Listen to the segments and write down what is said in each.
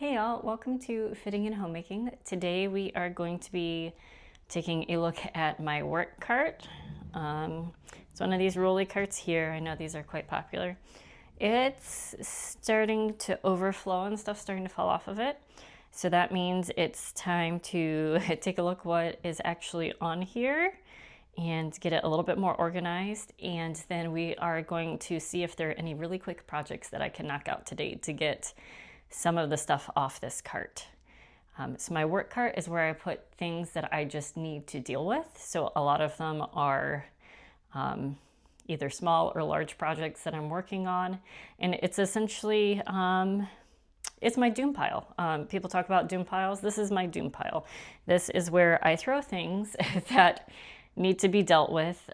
Hey y'all, welcome to Fitting and Homemaking. Today we are going to be taking a look at my work cart. It's one of these rolly carts here. I know these are quite popular. It's starting to overflow and stuff starting to fall off of it. So that means it's time to take a look what is actually on here and get it a little bit more organized. And then we are going to see if there are any really quick projects that I can knock out today to get some of the stuff off this cart. So my work cart is where I put things that I just need to deal with. So a lot of them are either small or large projects that I'm working on. And it's essentially, it's my doom pile. People talk about doom piles. This is my doom pile. This is where I throw things that need to be dealt with.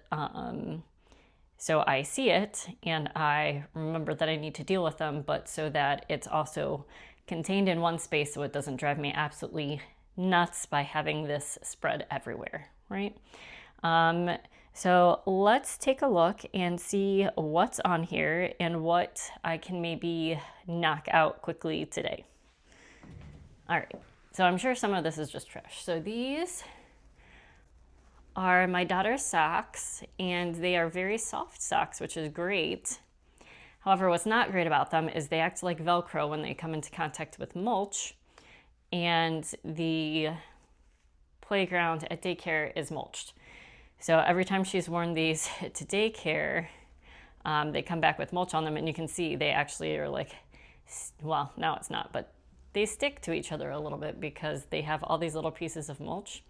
So I see it and I remember that I need to deal with them, but so that it's also contained in one space so it doesn't drive me absolutely nuts by having this spread everywhere, right? So let's take a look and see what's on here and what I can maybe knock out quickly today. All right, so I'm sure some of this is just trash. So these are my daughter's socks, and they are very soft socks, which is great. However, what's not great about them is they act like Velcro when they come into contact with mulch, and the playground at daycare is mulched. So every time she's worn these to daycare, they come back with mulch on them, and you can see they actually are like, well, now it's not, but they stick to each other a little bit because they have all these little pieces of mulch.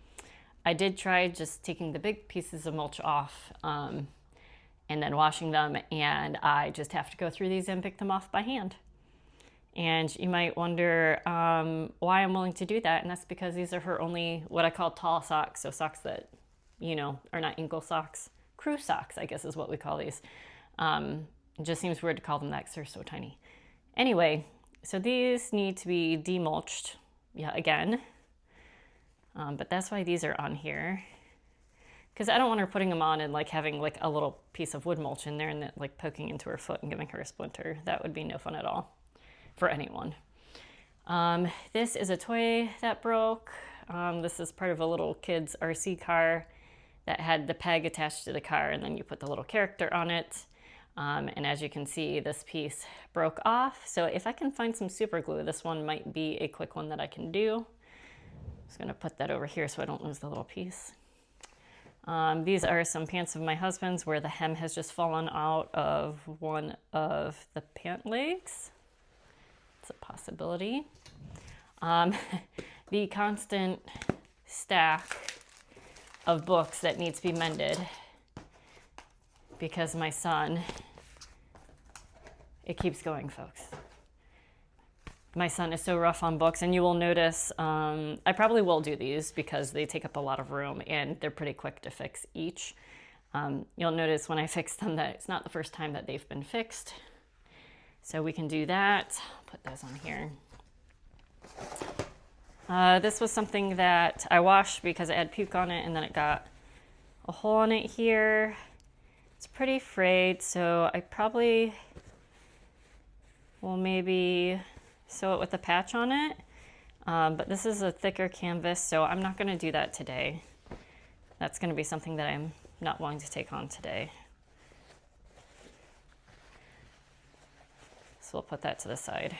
I did try just taking the big pieces of mulch off and then washing them, and I just have to go through these and pick them off by hand. And you might wonder why I'm willing to do that, and that's because these are her only what I call tall socks, so socks that, you know, are not ankle socks. Crew socks, I guess is what we call these. It just seems weird to call them that because they're so tiny. Anyway, so these need to be demulched, yeah, again. But that's why these are on here, because I don't want her putting them on and like having like a little piece of wood mulch in there and like poking into her foot and giving her a splinter. That would be no fun at all for anyone. This is a toy that broke. This is part of a little kid's RC car that had the peg attached to the car, and then you put the little character on it. And as you can see, this piece broke off. So if I can find some super glue, this one might be a quick one that I can do. Just gonna put that over here so I don't lose the little piece. These are some pants of my husband's where the hem has just fallen out of one of the pant legs. It's a possibility. The constant stack of books that needs to be mended because my son, it keeps going, folks. My son is so rough on books, and you will notice, I probably will do these because they take up a lot of room and they're pretty quick to fix each. You'll notice when I fix them that it's not the first time that they've been fixed. So we can do that. Put those on here. This was something that I washed because it had puke on it, and then it got a hole in it here. It's pretty frayed, so I probably will maybe sew it with a patch on it, but this is a thicker canvas, so I'm not going to do that today. That's going to be something that I'm not willing to take on today. So we'll put that to the side.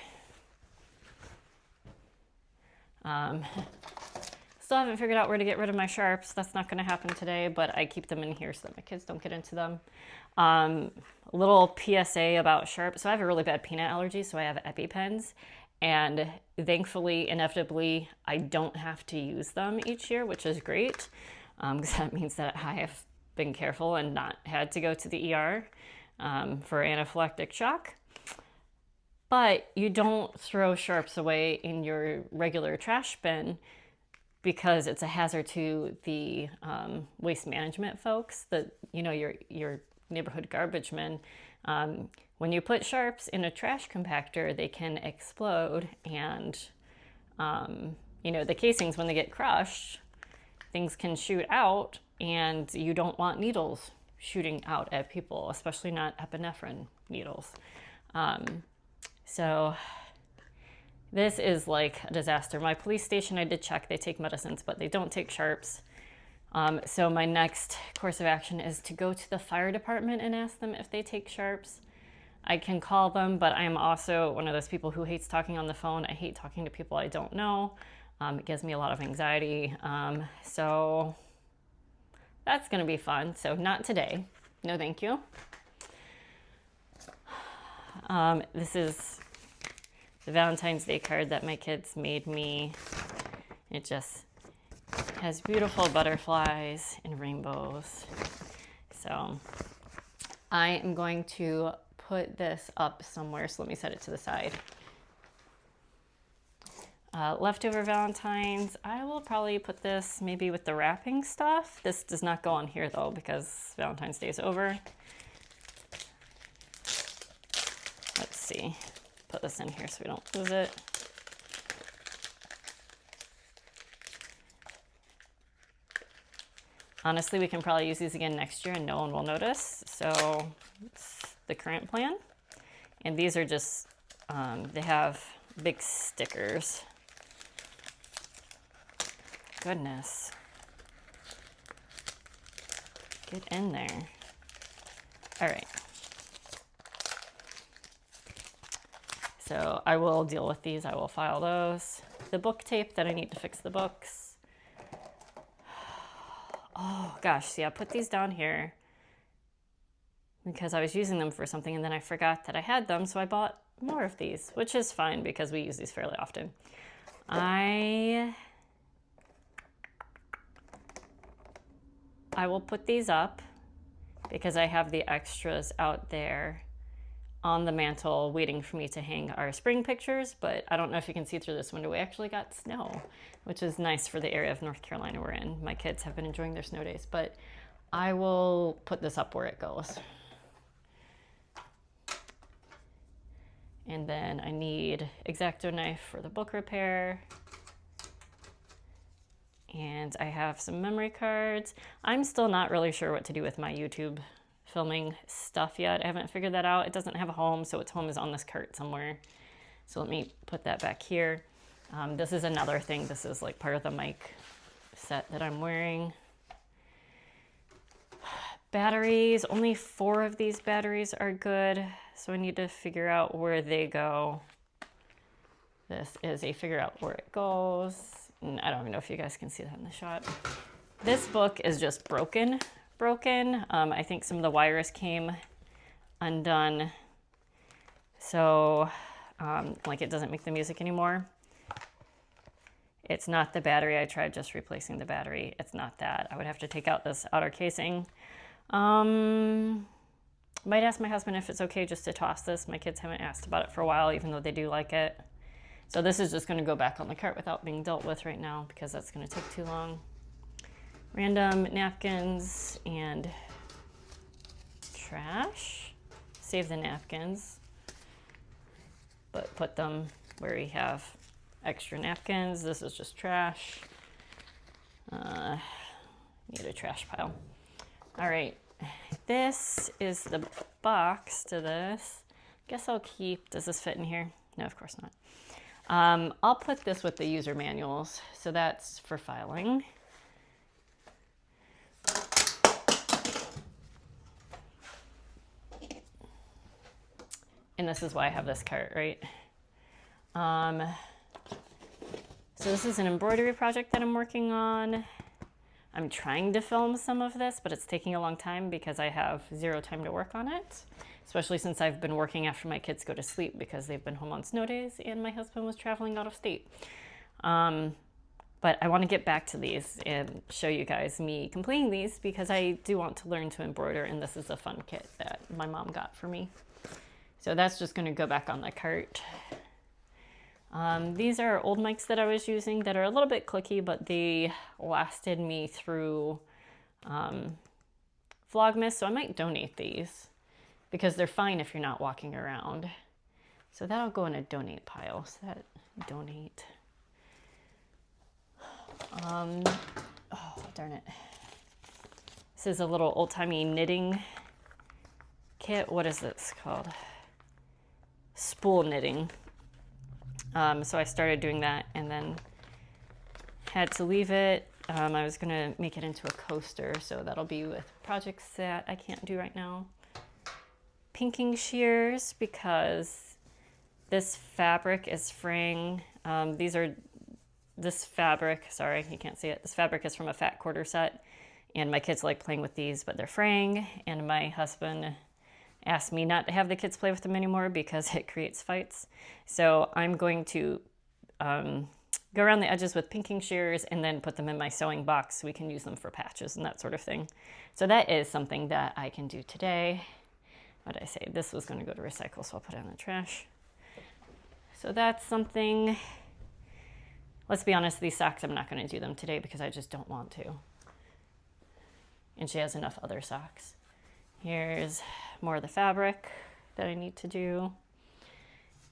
Still haven't figured out where to get rid of my sharps. That's not going to happen today, but I keep them in here so that my kids don't get into them. A little PSA about sharps. So I have a really bad peanut allergy, so I have EpiPens. And thankfully, inevitably, I don't have to use them each year, which is great, because that means that I have been careful and not had to go to the ER for anaphylactic shock. But you don't throw sharps away in your regular trash bin because it's a hazard to the waste management folks, that, you know, your neighborhood garbage men. When you put sharps in a trash compactor, they can explode, and you know, the casings, when they get crushed, things can shoot out, and you don't want needles shooting out at people, especially not epinephrine needles. So This is like a disaster. My police station, I did check, they take medicines, but they don't take sharps. So my next course of action is to go to the fire department and ask them if they take sharps. I can call them, but I'm also one of those people who hates talking on the phone. I hate talking to people I don't know. It gives me a lot of anxiety. So that's going to be fun. So not today. No, thank you. This is the Valentine's Day card that my kids made me. It just has beautiful butterflies and rainbows. So I am going to put this up somewhere. So let me set it to the side. Leftover Valentines. I will probably put this maybe with the wrapping stuff. This does not go on here though because Valentine's Day is over. Let's see. Put this in here so we don't lose it. Honestly, we can probably use these again next year and no one will notice. So it's the current plan. And these are just, they have big stickers. Goodness. Get in there. All right. So I will deal with these. I will file those. The book tape that I need to fix the books. Oh gosh, see, I put these down here because I was using them for something and then I forgot that I had them, so I bought more of these, which is fine because we use these fairly often. I will put these up because I have the extras out there on the mantle waiting for me to hang our spring pictures, but I don't know if you can see through this window. We actually got snow, which is nice for the area of North Carolina we're in. My kids have been enjoying their snow days, but I will put this up where it goes. And then I need X-Acto knife for the book repair. And I have some memory cards. I'm still not really sure what to do with my YouTube filming stuff yet. I haven't figured that out. It doesn't have a home, so its home is on this cart somewhere. So let me put that back here. This is another thing. This is like part of the mic set that I'm wearing. Batteries, only 4 of these batteries are good, so I need to figure out where they go. This is a figure out where it goes. And I don't even know if you guys can see that in the shot. This book is just broken. I think some of the wires came undone. So, like it doesn't make the music anymore. It's not the battery. I tried just replacing the battery. It's not that. I would have to take out this outer casing. Might ask my husband if it's okay just to toss this. My kids haven't asked about it for a while, even though they do like it. So this is just going to go back on the cart without being dealt with right now because that's going to take too long. Random napkins and trash. Save the napkins, but put them where we have extra napkins. This is just trash. Need a trash pile. All right, this is the box to this. Guess I'll keep, does this fit in here? No, of course not. I'll put this with the user manuals. So that's for filing. And this is why I have this cart, right? So this is an embroidery project that I'm working on. I'm trying to film some of this, but it's taking a long time because I have 0 time to work on it, especially since I've been working after my kids go to sleep because they've been home on snow days and my husband was traveling out of state. But I want to get back to these and show you guys me completing these because I do want to learn to embroider, and this is a fun kit that my mom got for me. So that's just going to go back on the cart. These are old mics that I was using that are a little bit clicky, but they lasted me through Vlogmas, so I might donate these because they're fine if you're not walking around. So that'll go in a donate pile. So that donate. Oh, darn it. This is a little old-timey knitting kit. What is this called? Spool knitting. So I started doing that and then had to leave it. I was gonna make it into a coaster, so that'll be with projects that I can't do right now. Pinking shears, because this fabric is fraying. This fabric, sorry, you can't see it. This fabric is from a fat quarter set, and my kids like playing with these, but they're fraying, and my husband asked me not to have the kids play with them anymore because it creates fights. So I'm going to go around the edges with pinking shears and then put them in my sewing box so we can use them for patches and that sort of thing. So that is something that I can do today. What did I say? This was going to go to recycle, so I'll put it in the trash. So that's something. Let's be honest, these socks, I'm not going to do them today because I just don't want to. And she has enough other socks. Here's more of the fabric that I need to do.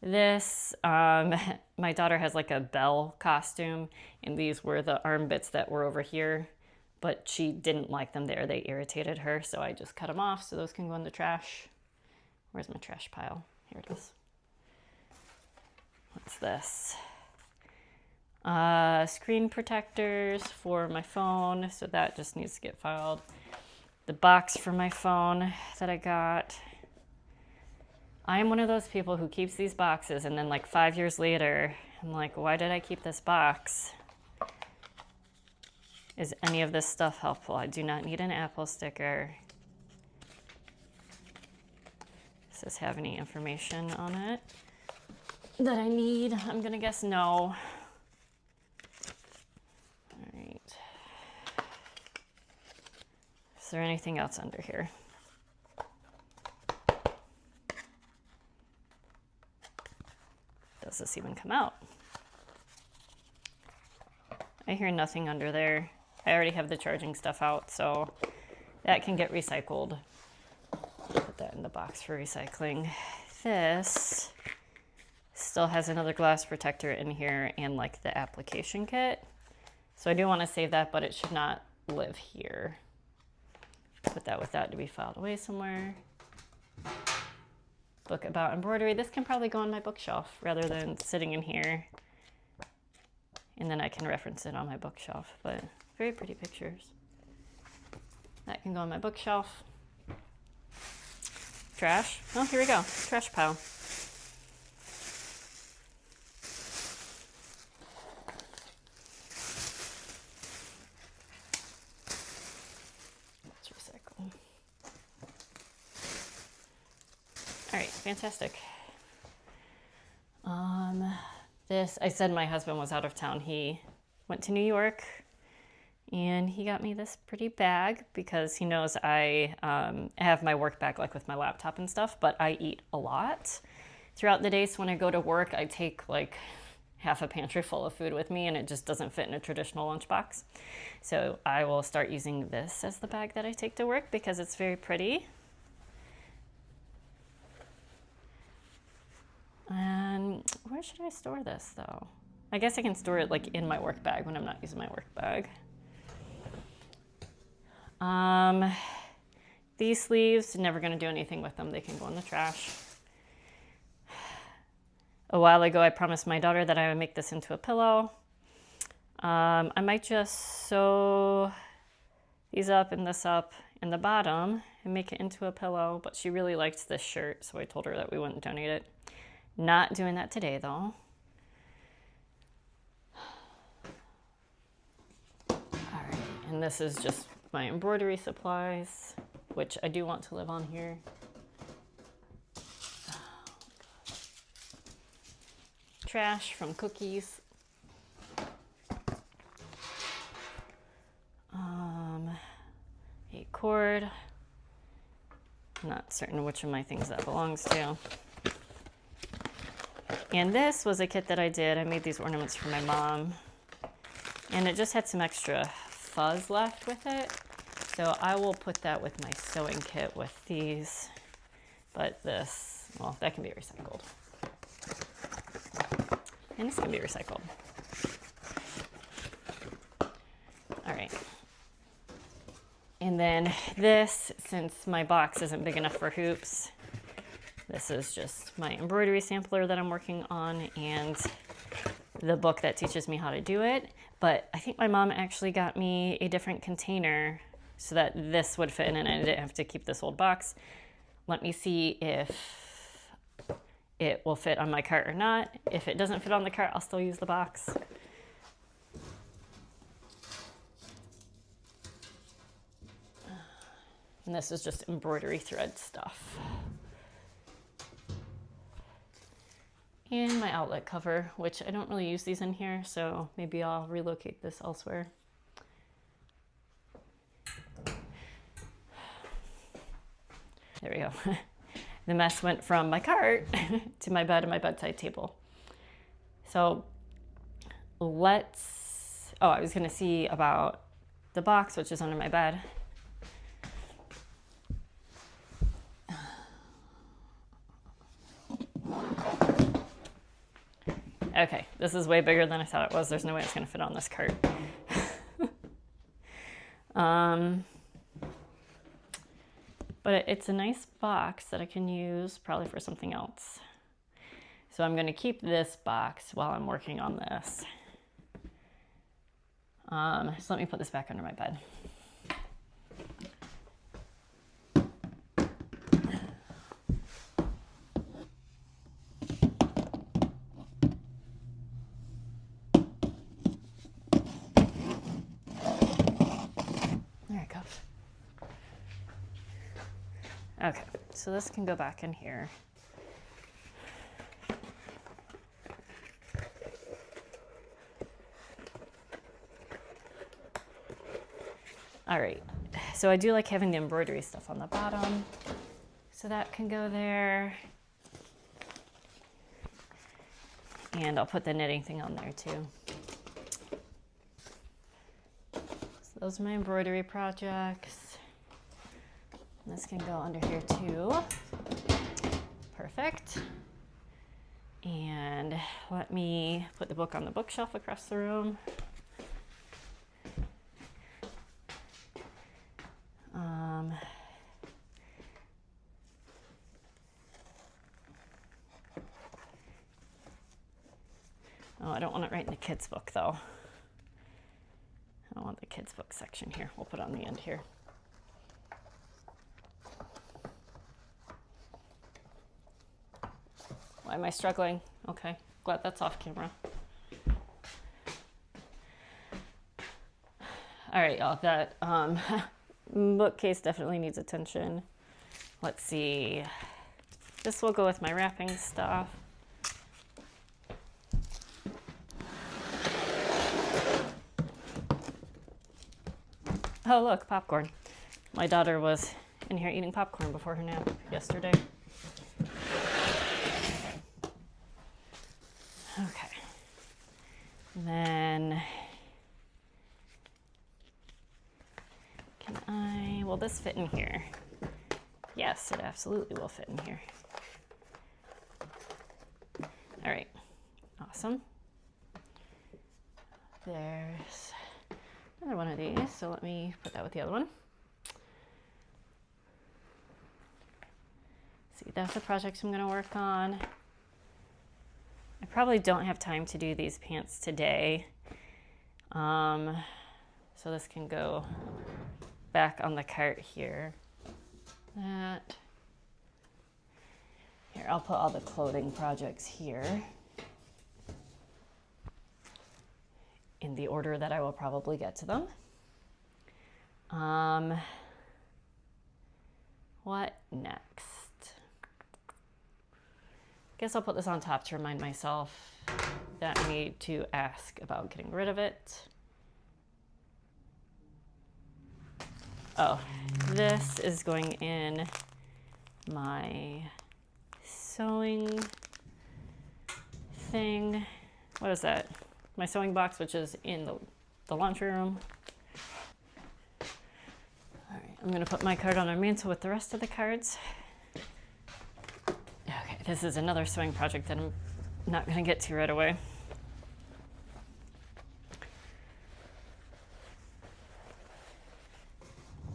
This, my daughter has like a Belle costume, and these were the arm bits that were over here, but she didn't like them there. They irritated her, so I just cut them off so those can go in the trash. Where's my trash pile? Here it is. What's this? Screen protectors for my phone, so that just needs to get filed. The box for my phone that I got. I am one of those people who keeps these boxes, and then like 5 years later, I'm like, why did I keep this box? Is any of this stuff helpful? I do not need an Apple sticker. Does this have any information on it that I need? I'm gonna guess no. All right. Is there anything else under here? Does this even come out? I hear nothing under there. I already have the charging stuff out, so that can get recycled. Put that in the box for recycling. This still has another glass protector in here and like the application kit. So I do want to save that, but it should not live here. Put that with that to be filed away somewhere. Book about embroidery. This can probably go on my bookshelf rather than sitting in here. And then I can reference it on my bookshelf, but very pretty pictures. That can go on my bookshelf. Trash. Oh, here we go. Trash pile. Let's recycle. All right, fantastic. This, I said my husband was out of town. He went to New York and he got me this pretty bag because he knows I have my work bag like with my laptop and stuff, but I eat a lot throughout the day. So when I go to work, I take like half a pantry full of food with me and it just doesn't fit in a traditional lunchbox. So I will start using this as the bag that I take to work because it's very pretty. And where should I store this though? I guess I can store it like in my work bag when I'm not using my work bag. These sleeves, never gonna do anything with them. They can go in the trash. A while ago, I promised my daughter that I would make this into a pillow. I might just sew these up and this up in the bottom and make it into a pillow, but she really liked this shirt, so I told her that we wouldn't donate it. Not doing that today though. All right, and this is just my embroidery supplies, which I do want to live on here. Trash from cookies. A cord. I'm not certain which of my things that belongs to. And this was a kit that I did. I made these ornaments for my mom. And it just had some extra fuzz left with it. So I will put that with my sewing kit with these. But this, well, that can be recycled. And this can be recycled. All right. And then this, since my box isn't big enough for hoops, this is just my embroidery sampler that I'm working on, and the book that teaches me how to do it. But I think my mom actually got me a different container so that this would fit in and I didn't have to keep this old box. Let me see if it will fit on my cart or not. If it doesn't fit on the cart, I'll still use the box. And this is just embroidery thread stuff. And my outlet cover, which I don't really use these in here, so maybe I'll relocate this elsewhere. There we go. The mess went from my cart to my bed and my bedside table. So I was gonna see about the box, which is under my bed. Okay, this is way bigger than I thought it was. There's no way it's gonna fit on this cart. But it's a nice box that I can use probably for something else. So I'm gonna keep this box while I'm working on this. So let me put this back under my bed. Okay, so this can go back in here. All right, so I do like having the embroidery stuff on the bottom. So that can go there. And I'll put the knitting thing on there too. So those are my embroidery projects. This can go under here too. Perfect. And let me put the book on the bookshelf across the room. Oh, I don't want it right in the kids' book though. I don't want the kids' book section here. We'll put it on the end here. Why am I struggling? Okay, glad that's off camera. All right, y'all, that bookcase definitely needs attention. Let's see. This will go with my wrapping stuff. Oh, look, popcorn. My daughter was in here eating popcorn before her nap yesterday. Okay. And then, will this fit in here? Yes, it absolutely will fit in here. All right, awesome. There's another one of these, so let me put that with the other one. See, that's the projects I'm gonna work on. I probably don't have time to do these pants today. So this can go back on the cart here. Here, I'll put all the clothing projects here in the order that I will probably get to them. What next? Guess I'll put this on top to remind myself that I need to ask about getting rid of it. Oh, this is going in my sewing thing. What is that? My sewing box, which is in the laundry room. All right, I'm gonna put my card on our mantle with the rest of the cards. Okay, this is another sewing project that I'm not gonna get to right away.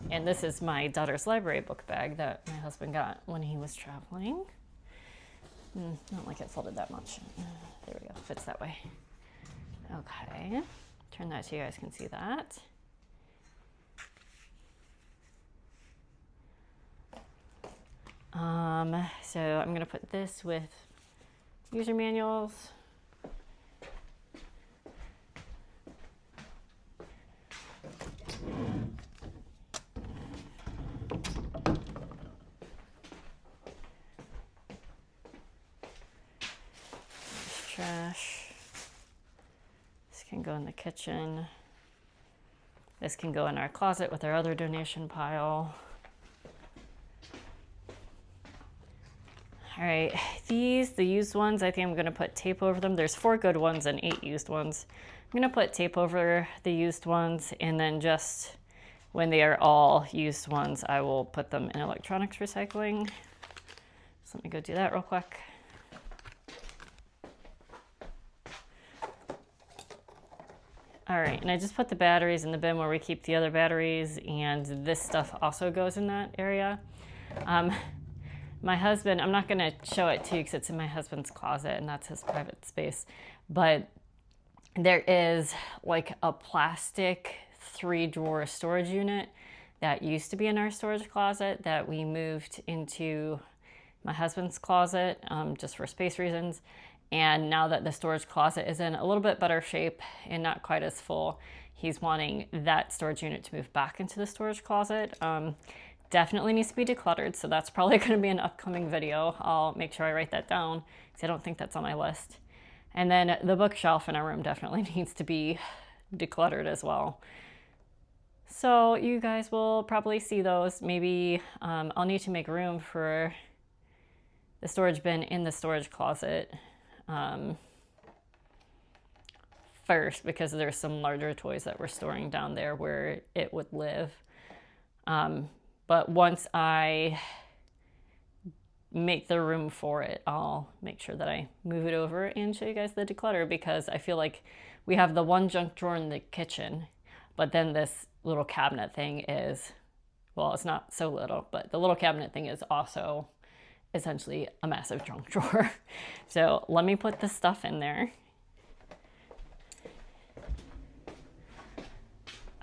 And this is my daughter's library book bag that my husband got when he was traveling. Not like it folded that much. There we go, fits that way. Okay, turn that so you guys can see that. So I'm gonna put this with user manuals. Trash. This can go in the kitchen. This can go in our closet with our other donation pile. All right, the used ones, I think I'm gonna put tape over them. There's 4 good ones and 8 used ones. I'm gonna put tape over the used ones, and then just when they are all used ones, I will put them in electronics recycling. So let me go do that real quick. All right, and I just put the batteries in the bin where we keep the other batteries, and this stuff also goes in that area. My husband, I'm not gonna show it to you because it's in my husband's closet and that's his private space, but there is like a plastic 3-drawer storage unit that used to be in our storage closet that we moved into my husband's closet just for space reasons. And now that the storage closet is in a little bit better shape and not quite as full, he's wanting that storage unit to move back into the storage closet. Definitely needs to be decluttered, so that's probably going to be an upcoming video. I'll make sure I write that down because I don't think that's on my list. And then the bookshelf in our room definitely needs to be decluttered as well. So you guys will probably see those. Maybe I'll need to make room for the storage bin in the storage closet first, because there's some larger toys that we're storing down there where it would live. But once I make the room for it, I'll make sure that I move it over and show you guys the declutter, because I feel like we have the one junk drawer in the kitchen, but then this little cabinet thing is, well, it's not so little, but the little cabinet thing is also essentially a massive junk drawer. So let me put this stuff in there.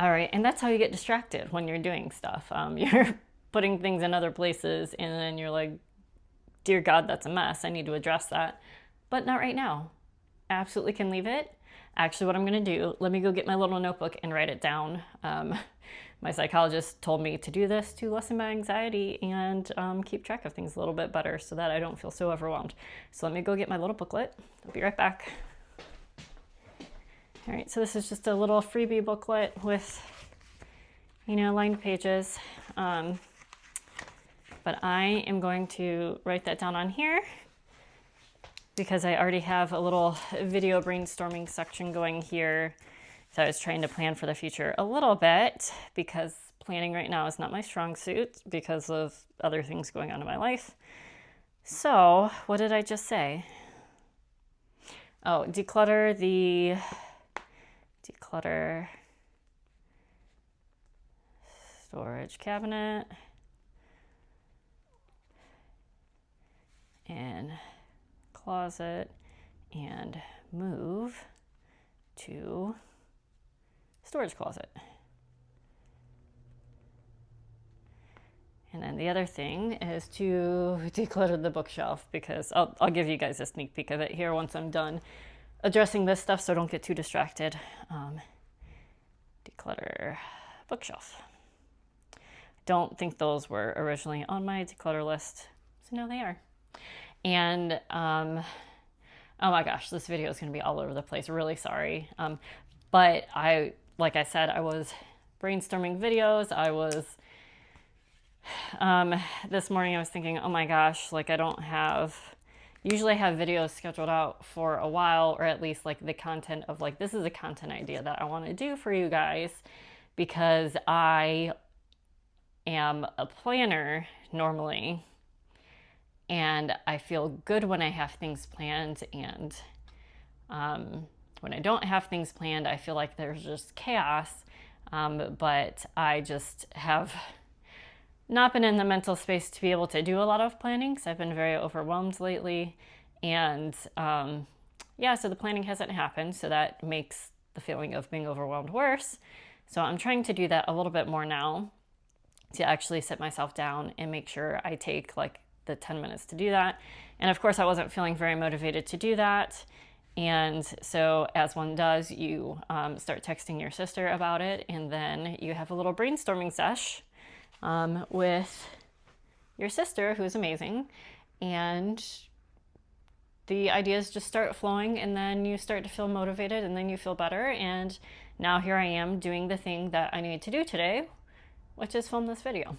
All right, and that's how you get distracted when you're doing stuff. You're putting things in other places and then you're like, dear God, that's a mess. I need to address that. But not right now. Absolutely can leave it. Actually, what I'm gonna do, let me go get my little notebook and write it down. My psychologist told me to do this to lessen my anxiety and keep track of things a little bit better so that I don't feel so overwhelmed. So let me go get my little booklet. I'll be right back. All right, so this is just a little freebie booklet with, lined pages. But I am going to write that down on here because I already have a little video brainstorming section going here. So I was trying to plan for the future a little bit because planning right now is not my strong suit because of other things going on in my life. So what did I just say? Oh, declutter storage cabinet and closet and move to storage closet. And then the other thing is to declutter the bookshelf, because I'll give you guys a sneak peek of it here once I'm done addressing this stuff, so don't get too distracted. Declutter bookshelf. Don't think those were originally on my declutter list, so now they are. And oh my gosh, this video is going to be all over the place. Really sorry. But like I said, I was brainstorming videos. I was this morning I was thinking, oh my gosh, like usually I have videos scheduled out for a while, or at least like the content of like, this is a content idea that I want to do for you guys, because I am a planner normally, and I feel good when I have things planned, and when I don't have things planned, I feel like there's just chaos, but I just have not been in the mental space to be able to do a lot of planning, because I've been very overwhelmed lately, and yeah, so the planning hasn't happened, so that makes the feeling of being overwhelmed worse. So I'm trying to do that a little bit more now, to actually sit myself down and make sure I take like the 10 minutes to do that. And of course, I wasn't feeling very motivated to do that. And so, as one does, you start texting your sister about it, and then you have a little brainstorming sesh with your sister, who's amazing. And the ideas just start flowing, and then you start to feel motivated, and then you feel better. And now here I am doing the thing that I need to do today, which is film this video.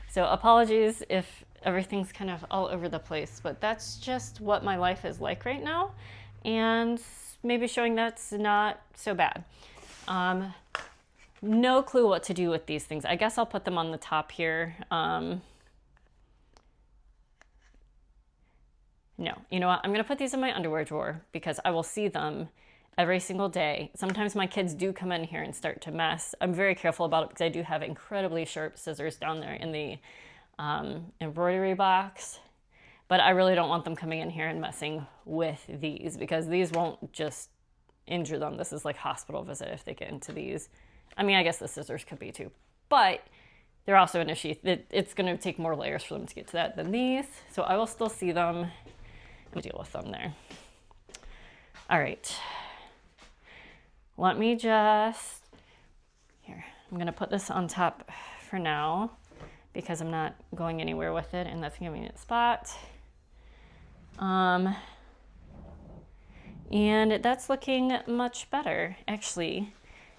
So apologies if everything's kind of all over the place, but that's just what my life is like right now. And maybe showing that's not so bad. No clue what to do with these things. I guess I'll put them on the top here. No, you know what? I'm gonna put these in my underwear drawer because I will see them every single day. Sometimes my kids do come in here and start to mess. I'm very careful about it because I do have incredibly sharp scissors down there in the embroidery box. But I really don't want them coming in here and messing with these, because these won't just injure them. This is like hospital visit if they get into these. I mean, I guess the scissors could be too, but they're also in a sheath. It's going to take more layers for them to get to that than these. So I will still see them and deal with them there. All right. Let me just, here, I'm going to put this on top for now because I'm not going anywhere with it, and that's a convenient spot. And that's looking much better, actually.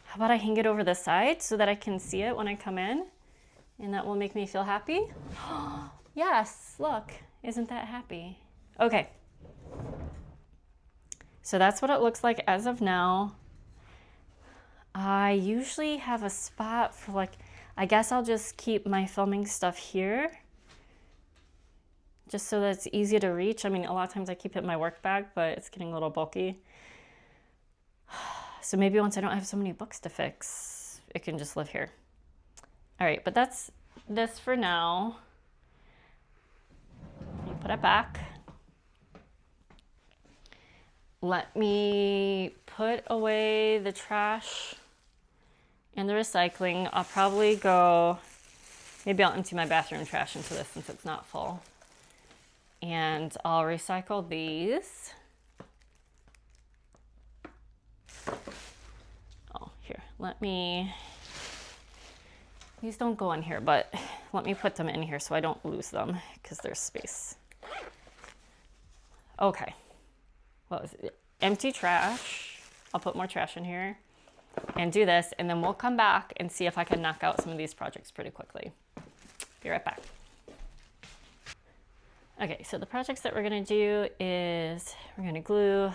How about I hang it over the side so that I can see it when I come in, and that will make me feel happy? Yes, look, isn't that happy? Okay. So that's what it looks like as of now. I usually have a spot for like, I guess I'll just keep my filming stuff here, just so that it's easy to reach. I mean, a lot of times I keep it in my work bag, but it's getting a little bulky. So maybe once I don't have so many books to fix, it can just live here. All right, but that's this for now. Let me put it back. Let me put away the trash and the recycling. I'll probably go, maybe I'll empty my bathroom trash into this since it's not full. And I'll recycle these. Oh, here, these don't go in here, but let me put them in here so I don't lose them because there's space. Okay, what was it? Empty trash. I'll put more trash in here and do this, and then we'll come back and see if I can knock out some of these projects pretty quickly. Be right back. Okay, so the projects that we're gonna do is we're gonna glue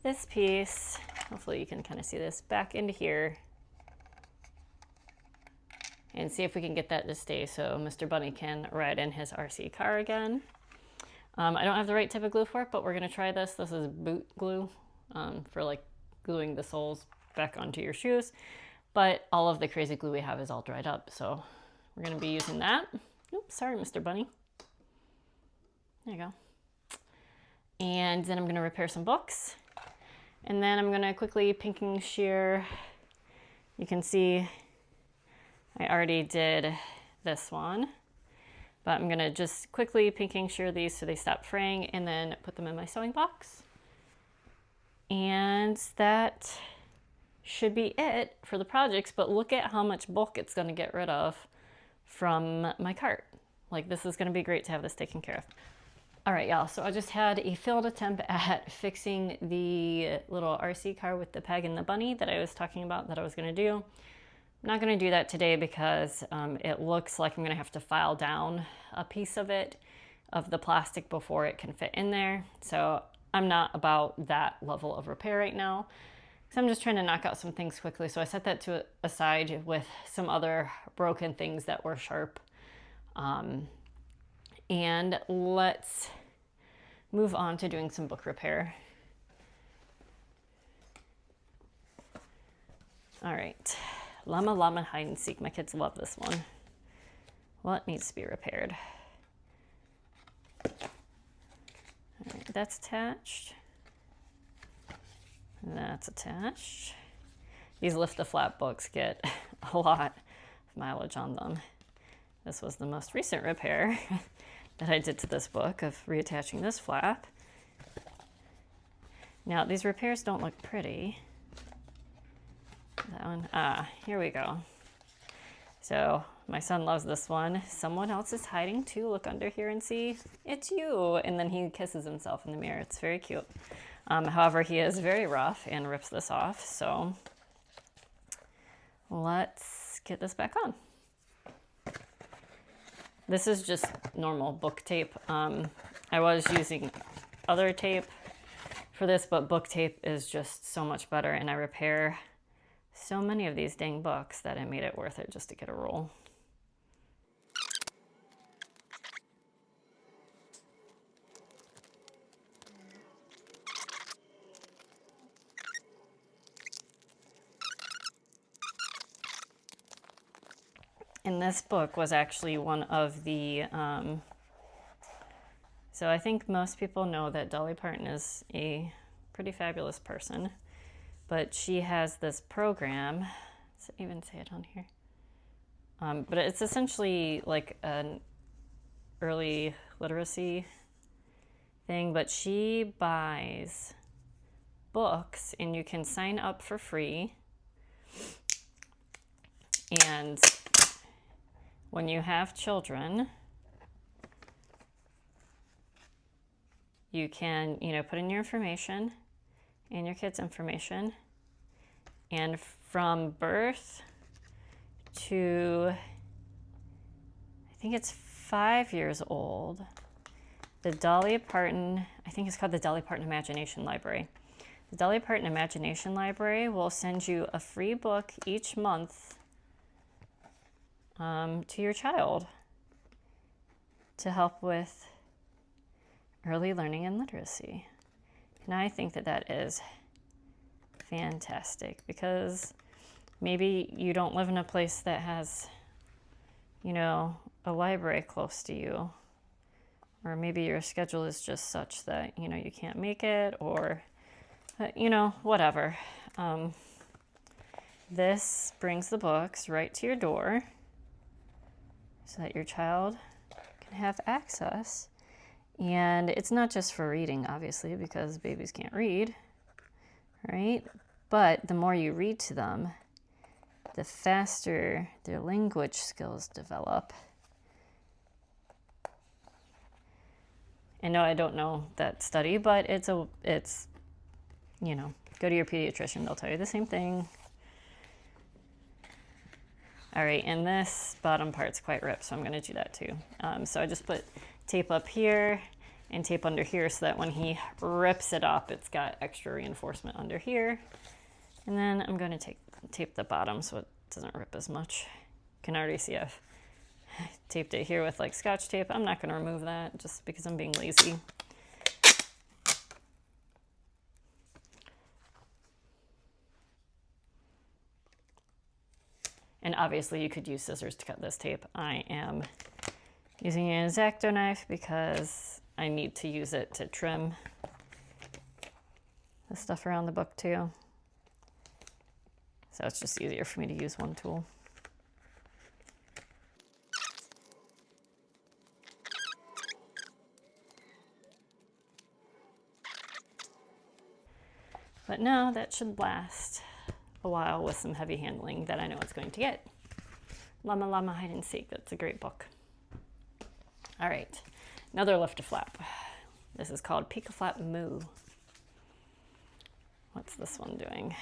this piece, hopefully you can kind of see this, back into here and see if we can get that to stay so Mr. Bunny can ride in his RC car again. I don't have the right type of glue for it, but we're gonna try this. This is boot glue for like gluing the soles back onto your shoes, but all of the crazy glue we have is all dried up, so we're gonna be using that. Oops, sorry, Mr. Bunny. There you go. And then I'm going to repair some books. And then I'm going to quickly pinking shear. You can see I already did this one. But I'm going to just quickly pinking shear these so they stop fraying and then put them in my sewing box. And that should be it for the projects. But look at how much bulk it's going to get rid of from my cart. Like, this is going to be great to have this taken care of. All right, y'all, so I just had a failed attempt at fixing the little RC car with the peg and the bunny that I was talking about that I was gonna do. I'm not gonna do that today because it looks like I'm gonna have to file down a piece of it, of the plastic, before it can fit in there. So I'm not about that level of repair right now. So I'm just trying to knock out some things quickly. So I set that to aside with some other broken things that were sharp. And let's move on to doing some book repair. All right, Llama Llama Hide and Seek. My kids love this one. What needs to be repaired? All right, that's attached. And that's attached. These lift the flap books get a lot of mileage on them. This was the most recent repair that I did to this book of reattaching this flap. Now these repairs don't look pretty. That one, here we go. So my son loves this one. Someone else is hiding too. Look under here and see, it's you. And then he kisses himself in the mirror. It's very cute. However, he is very rough and rips this off. So let's get this back on. This is just normal book tape. I was using other tape for this, but book tape is just so much better, and I repair so many of these dang books that it made it worth it just to get a roll. And this book was actually one of the, so I think most people know that Dolly Parton is a pretty fabulous person, but she has this program, does it even say it on here? But it's essentially like an early literacy thing, but she buys books and you can sign up for free. And when you have children, you can, put in your information and your kids' information. And from birth to, I think it's 5 years old, the Dolly Parton, I think it's called the Dolly Parton Imagination Library. The Dolly Parton Imagination Library will send you a free book each month to your child to help with early learning and literacy. And I think that that is fantastic, because maybe you don't live in a place that has, a library close to you, or maybe your schedule is just such that, you can't make it, or, whatever. This brings the books right to your door so that your child can have access. And it's not just for reading, obviously, because babies can't read, right? But the more you read to them, the faster their language skills develop. And no, I don't know that study, but it's go to your pediatrician, they'll tell you the same thing. All right, and this bottom part's quite ripped, so I'm gonna do that too. So I just put tape up here and tape under here so that when he rips it up, it's got extra reinforcement under here. And then I'm gonna tape the bottom so it doesn't rip as much. You can already see I've taped it here with like Scotch tape. I'm not gonna remove that just because I'm being lazy. And obviously you could use scissors to cut this tape. I am using an X-Acto knife because I need to use it to trim the stuff around the book too. So it's just easier for me to use one tool. But no, that should last a while with some heavy handling that I know it's going to get. Llama Llama Hide and Seek, that's a great book. All right, another lift a flap. This is called Peek a Flap Moo. What's this one doing?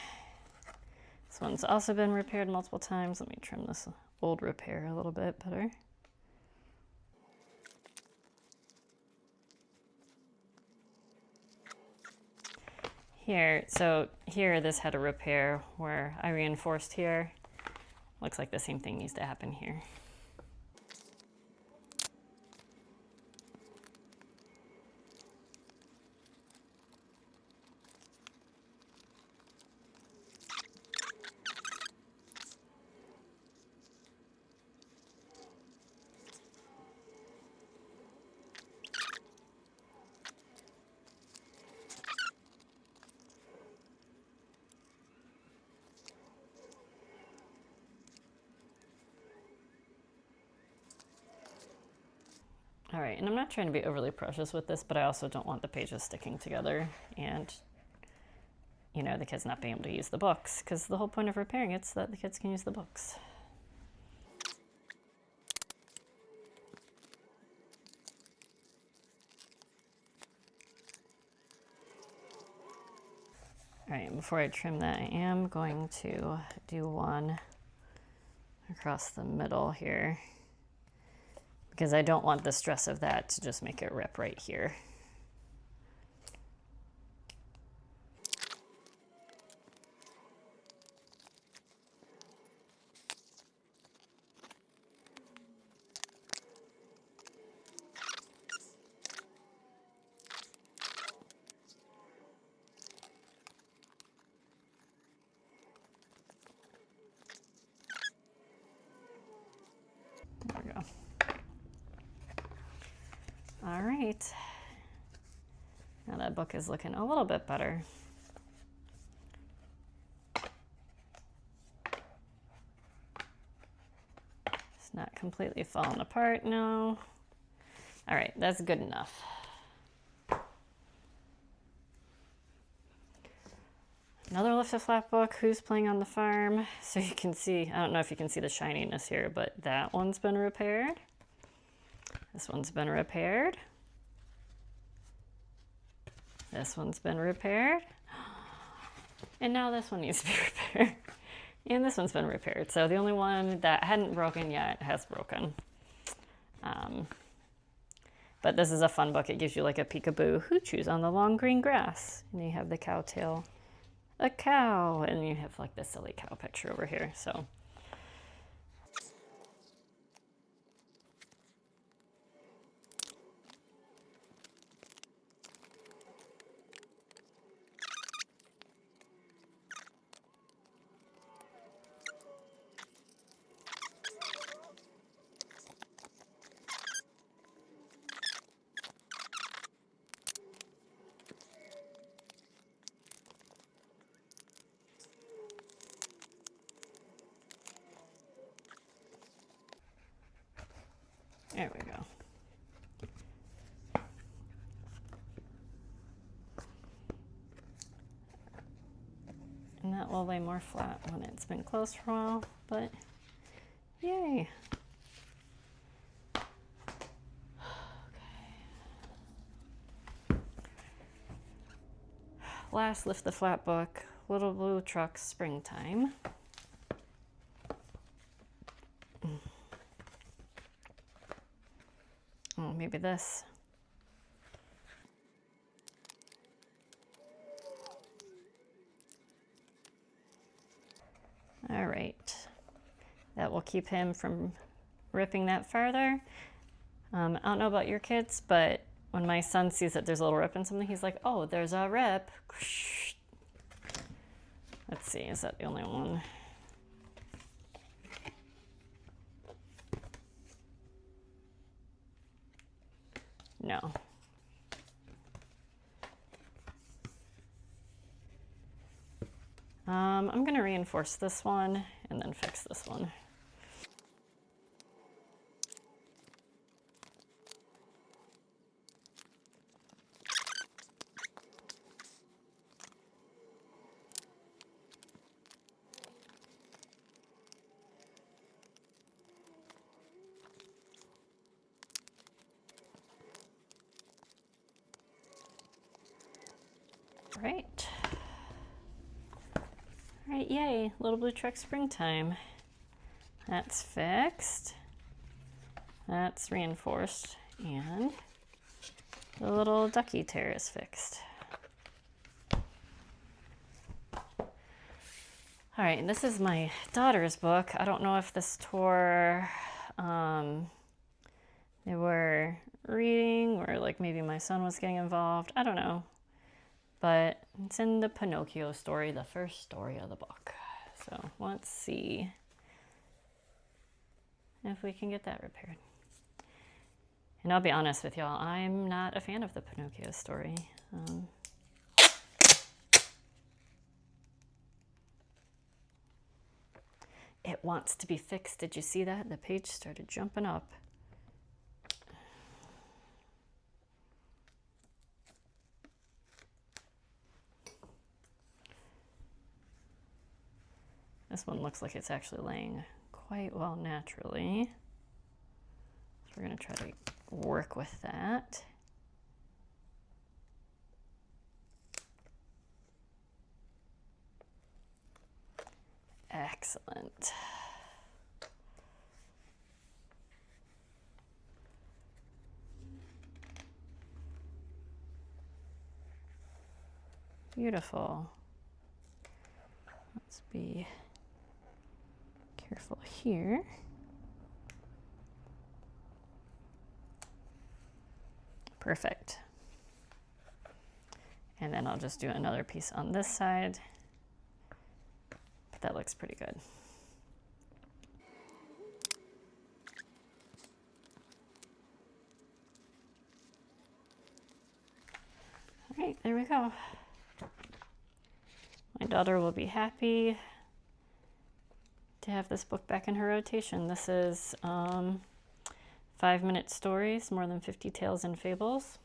This one's also been repaired multiple times. Let me trim this old repair a little bit better. Here, so here this had a repair where I reinforced here. Looks like the same thing needs to happen here. right, and I'm not trying to be overly precious with this, but I also don't want the pages sticking together and, you know, the kids not being able to use the books, because the whole point of repairing it is that the kids can use the books. All right, before I trim that, I am going to do one across the middle here, because I don't want the stress of that to just make it rip right here. There we go. All right. Now that book is looking a little bit better. It's not completely falling apart, no. All right, that's good enough. Another lift to flat book, Who's Playing on the Farm? So you can see, I don't know if you can see the shininess here, but that one's been repaired. This one's been repaired. This one's been repaired. And now this one needs to be repaired. And this one's been repaired. So the only one that hadn't broken yet has broken. But this is a fun book. It gives you like a peekaboo. Who chews on the long green grass? And you have the cow tail. A cow, and you have like the silly cow picture over here. So there we go. And that will lay more flat when it's been closed for a while, but yay. Okay. Last lift the flat book, Little Blue Truck Springtime. Oh, maybe this. All right. That will keep him from ripping that farther. I don't know about your kids, but when my son sees that there's a little rip in something, he's like, oh, there's a rip. Let's see, is that the only one? No. I'm going to reinforce this one and then fix this one. Right. All right, yay, Little Blue Truck Springtime. That's fixed. That's reinforced. And the little ducky tear is fixed. All right, and this is my daughter's book. I don't know if this tore, they were reading or like maybe my son was getting involved. I don't know. But it's in the Pinocchio story, the first story of the book. So let's see if we can get that repaired. And I'll be honest with y'all, I'm not a fan of the Pinocchio story. It wants to be fixed. Did you see that? The page started jumping up. This one looks like it's actually laying quite well naturally. So we're going to try to work with that. Excellent. Beautiful. Let's be careful here. Perfect. And then I'll just do another piece on this side. But that looks pretty good. All right, there we go. My daughter will be happy to have this book back in her rotation. This is 5-minute stories, more than 50 tales and fables.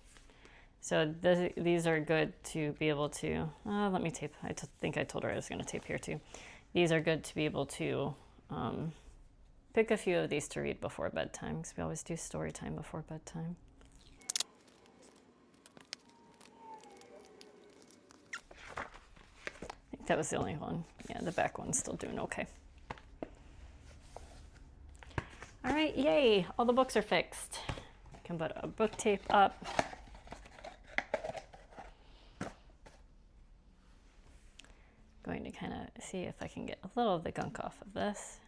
So these are good to be able to, let me tape. I think I told her I was going to tape here too. These are good to be able to pick a few of these to read before bedtime, because we always do story time before bedtime. I think that was the only one. Yeah, the back one's still doing okay. All right, yay, all the books are fixed. I can put a book tape up. Going to kind of see if I can get a little of the gunk off of this.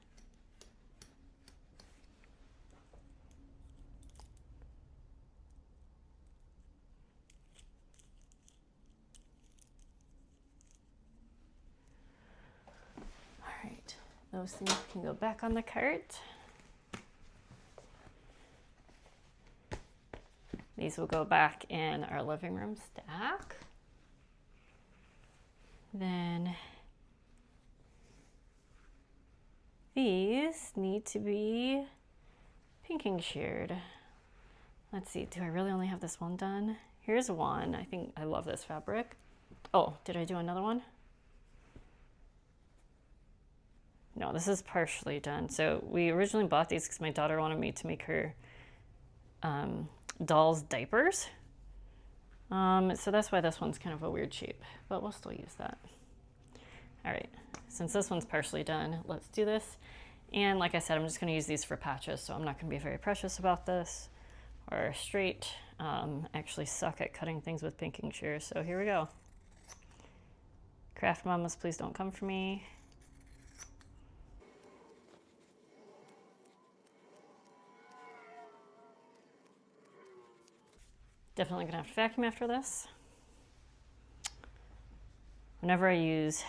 All right, those things can go back on the cart. These will go back in our living room stack. Then these need to be pinking sheared. Let's see, do I really only have this one done? Here's one. I think I love this fabric. Oh, did I do another one? No, this is partially done. So we originally bought these because my daughter wanted me to make her doll's diapers. So that's why this one's kind of a weird shape, but we'll still use that. All right, since this one's partially done, let's do this. And like I said, I'm just gonna use these for patches, so I'm not gonna be very precious about this or straight. Actually suck at cutting things with pinking shears, so here we go. Craft mamas, please don't come for me. Definitely gonna have to vacuum after this. Whenever I use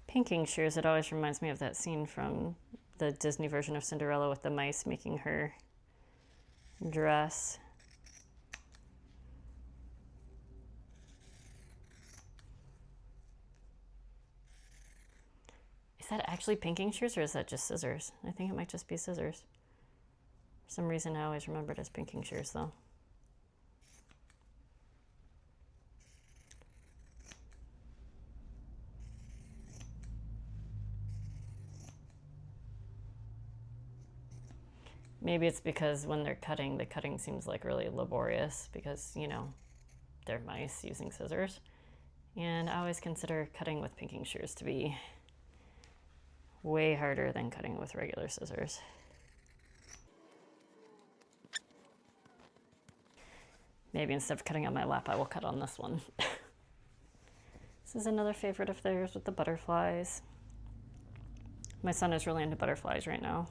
pinking shears, it always reminds me of that scene from the Disney version of Cinderella with the mice making her dress. Is that actually pinking shears or is that just scissors? I think it might just be scissors. For some reason I always remember it as pinking shears though. Maybe it's because when they're cutting, the cutting seems like really laborious because, you know, they're mice using scissors. And I always consider cutting with pinking shears to be way harder than cutting with regular scissors. Maybe instead of cutting on my lap, I will cut on this one. This is another favorite of theirs with the butterflies. My son is really into butterflies right now.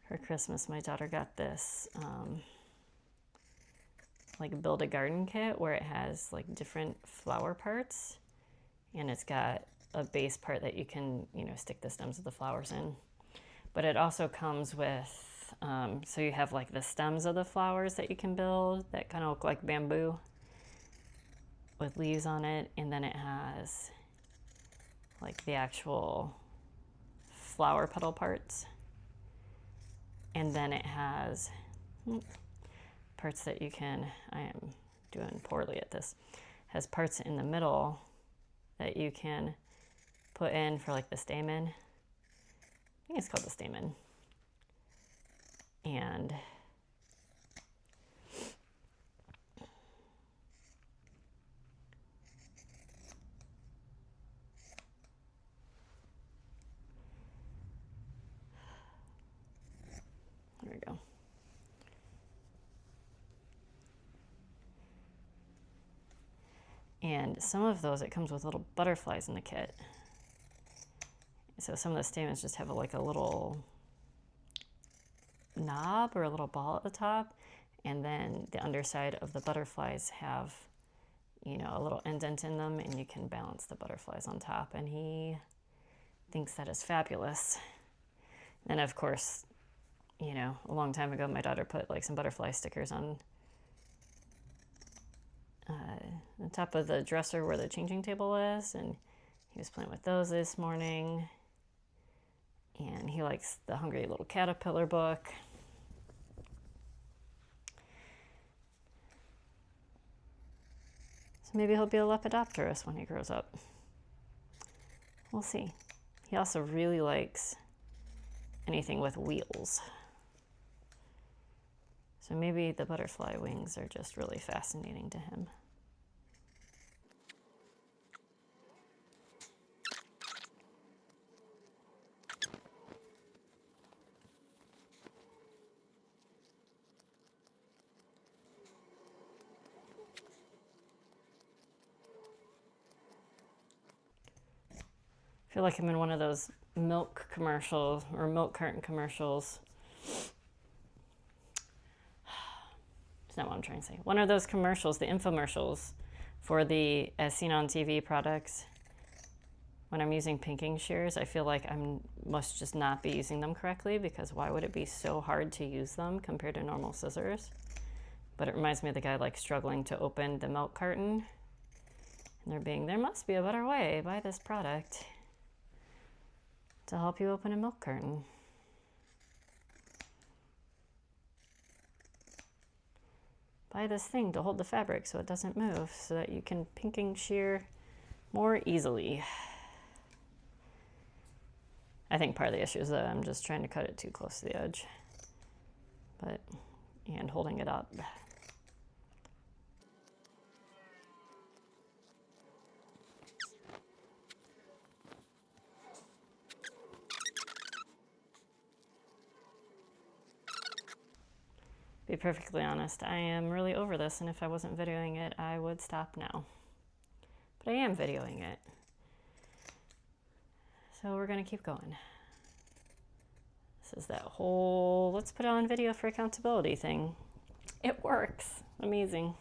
For Christmas, my daughter got this like build a garden kit where it has like different flower parts, and it's got a base part that you can, you know, stick the stems of the flowers in. But it also comes with, so you have like the stems of the flowers that you can build that kind of look like bamboo with leaves on it, and then it has like the actual flower petal parts. And then it has parts that you can, I am doing poorly at this, has parts in the middle that you can put in for like the stamen. I think it's called the stamen. And there we go. And some of those, it comes with little butterflies in the kit. So some of the stamens just have like a little knob or a little ball at the top. And then the underside of the butterflies have, you know, a little indent in them, and you can balance the butterflies on top. And he thinks that is fabulous. And of course, you know, a long time ago, my daughter put like some butterfly stickers on the top of the dresser where the changing table is, and he was playing with those this morning. And he likes the Hungry Little Caterpillar book. So maybe he'll be a lepidopterist when he grows up. We'll see. He also really likes anything with wheels. So maybe the butterfly wings are just really fascinating to him. I feel like I'm in one of those milk commercials or milk carton commercials. It's not what I'm trying to say. One of those commercials, the infomercials for the As Seen on TV products. When I'm using pinking shears, I feel like I must just not be using them correctly, because why would it be so hard to use them compared to normal scissors? But it reminds me of the guy like struggling to open the milk carton. And there must be a better way. Buy this product to help you open a milk carton. Buy this thing to hold the fabric so it doesn't move, so that you can pinking shear more easily. I think part of the issue is that I'm just trying to cut it too close to the edge, and holding it up. Be perfectly honest, I am really over this, and if I wasn't videoing it, I would stop now. But I am videoing it. So we're gonna keep going. This is that whole let's put it on video for accountability thing. It works. Amazing.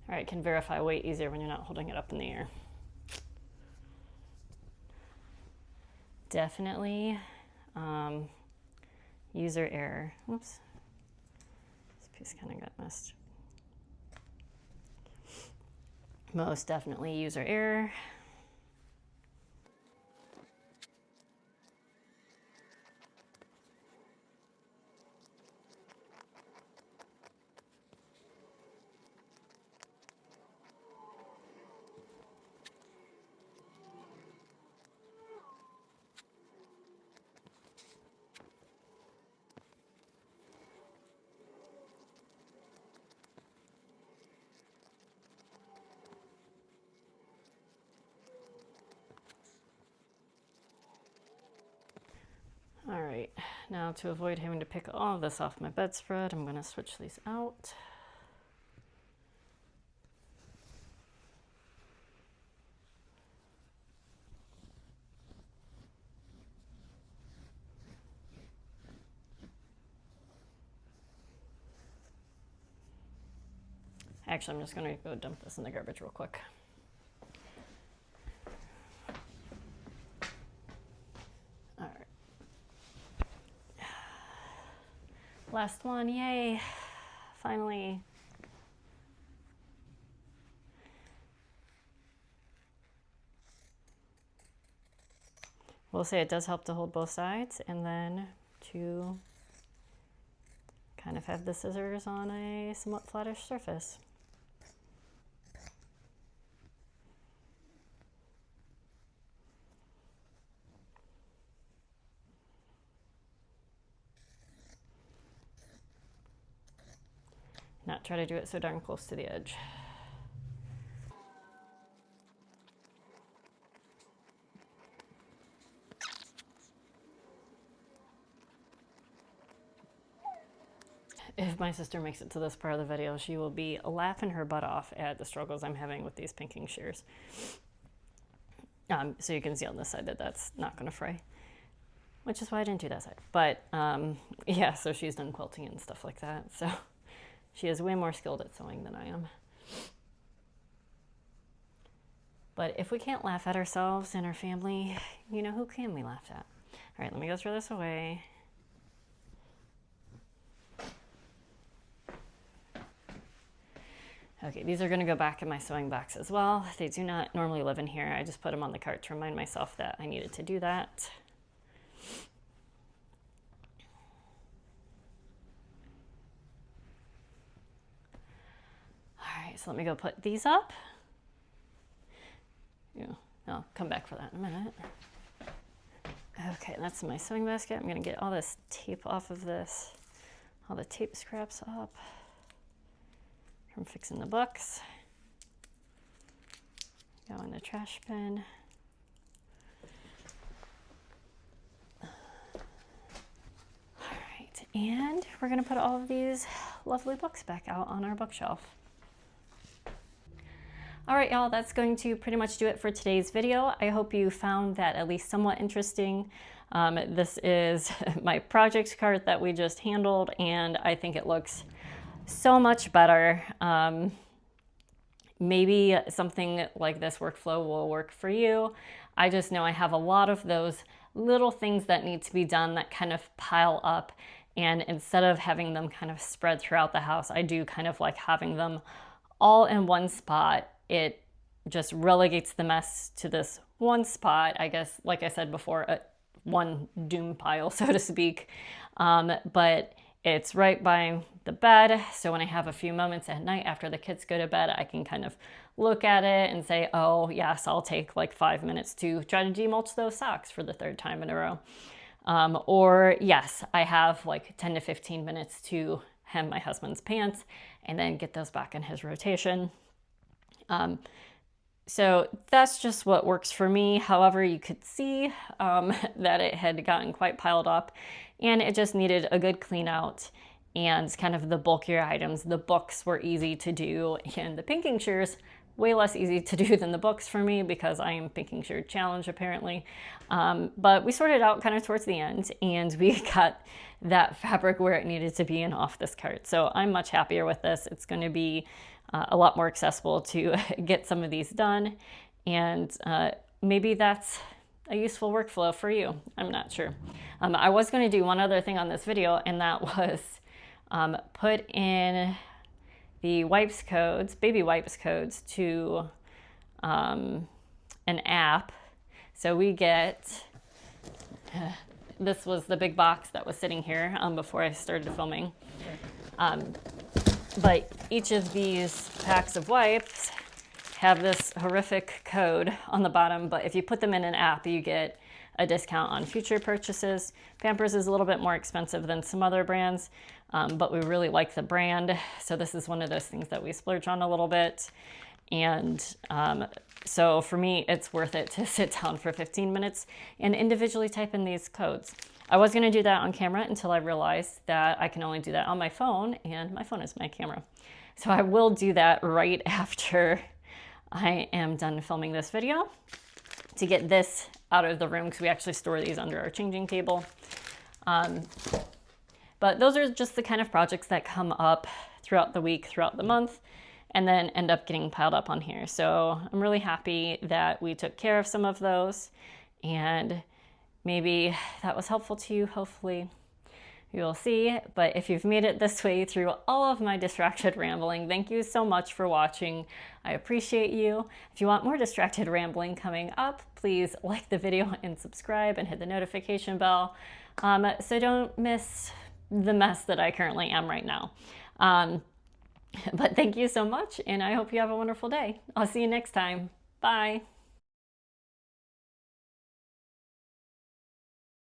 All right, can verify weight easier when you're not holding it up in the air. Definitely user error. Oops. This piece kind of got messed. Most definitely user error. All right, now to avoid having to pick all of this off my bedspread, I'm gonna switch these out. Actually, I'm just gonna go dump this in the garbage real quick. All right. Last one, yay. Finally will say it does help to hold both sides, and then to kind of have the scissors on a somewhat flattish surface. Not try to do it so darn close to the edge. If my sister makes it to this part of the video, she will be laughing her butt off at the struggles I'm having with these pinking shears. So you can see on this side that that's not going to fray, which is why I didn't do that side. But yeah, so she's done quilting and stuff like that. So she is way more skilled at sewing than I am. But if we can't laugh at ourselves and our family, you know, who can we laugh at? All right, let me go throw this away. Okay, these are going to go back in my sewing box as well. They do not normally live in here. I just put them on the cart to remind myself that I needed to do that. All right, so let me go put these up. Yeah, I'll come back for that in a minute. Okay, that's my sewing basket. I'm going to get all this tape off of this, all the tape scraps up from fixing the books. Go in the trash bin. All right, and we're gonna put all of these lovely books back out on our bookshelf. All right, y'all, that's going to pretty much do it for today's video. I hope you found that at least somewhat interesting. This is my project cart that we just handled, and I think it looks so much better. Maybe something like this workflow will work for you. I just know I have a lot of those little things that need to be done that kind of pile up, and instead of having them kind of spread throughout the house, I do kind of like having them all in one spot. It just relegates the mess to this one spot, I guess, like I said before, one doom pile, so to speak. But it's right by the bed, so when I have a few moments at night after the kids go to bed, I can kind of look at it and say, oh yes, I'll take like 5 minutes to try to demulch those socks for the 3rd time in a row. Or yes, I have like 10 to 15 minutes to hem my husband's pants and then get those back in his rotation. So that's just what works for me. However, you could see that it had gotten quite piled up and it just needed a good clean out, and kind of the bulkier items. The books were easy to do, and the pinking shears way less easy to do than the books for me because I am pinking shear challenge apparently. But we sorted out kind of towards the end, and we got that fabric where it needed to be and off this cart. So I'm much happier with this. It's going to be a lot more accessible to get some of these done, and maybe that's a useful workflow for you. I'm not sure. I was going to do one other thing on this video, and that was put in the wipes codes, baby wipes codes, to an app. So we get, this was the big box that was sitting here before I started filming. But each of these packs of wipes have this horrific code on the bottom, but if you put them in an app, you get a discount on future purchases. Pampers is a little bit more expensive than some other brands, but we really like the brand. So this is one of those things that we splurge on a little bit. And so for me, it's worth it to sit down for 15 minutes and individually type in these codes. I was going to do that on camera until I realized that I can only do that on my phone, and my phone is my camera. So I will do that right after I am done filming this video to get this out of the room, because we actually store these under our changing table. But those are just the kind of projects that come up throughout the week, throughout the month, and then end up getting piled up on here. So I'm really happy that we took care of some of those, and maybe that was helpful to you, hopefully. you'll see. But if you've made it this way through all of my distracted rambling, thank you so much for watching. I appreciate you. If you want more distracted rambling coming up, please like the video and subscribe and hit the notification bell so don't miss the mess that I currently am right now. But thank you so much, and I hope you have a wonderful day. I'll see you next time. Bye.